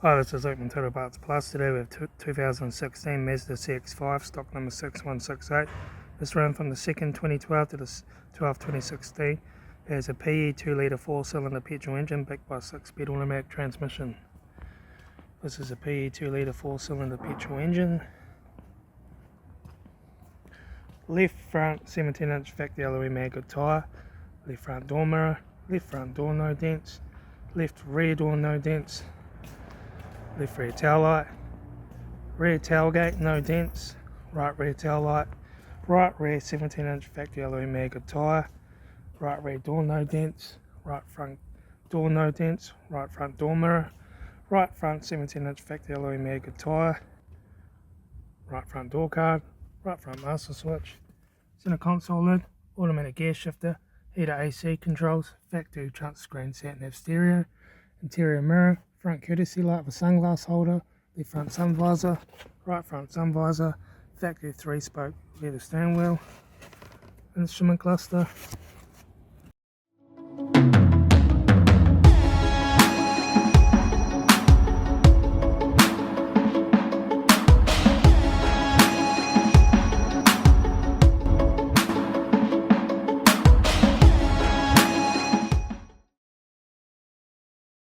Hi, this is Luke from Total Parts Plus. Today we have 2016 Mazda CX-5, stock number 6168. This ran from the 2nd 2012 to the 12th 2016. It has a PE 2-litre 4-cylinder petrol engine backed by a 6-speed automatic transmission. This is a PE 2-litre 4-cylinder petrol engine. Left front 17-inch factory alloy maggot tyre. Left front door mirror. Left front door no dents. Left rear door no dents. Left rear tail light, rear tailgate no dents, right rear tail light, right rear 17-inch factory alloy maggot tyre, right rear door no dents, right front door no dents, right front door mirror, right front 17-inch factory alloy maggot tyre, right front door card, right front master switch, center console lid, automatic gear shifter, heater AC controls, factory front screen sat nav stereo, interior mirror, front courtesy light with sunglass holder, left front sun visor, right front sun visor, factory 3-spoke leather steering wheel, instrument cluster,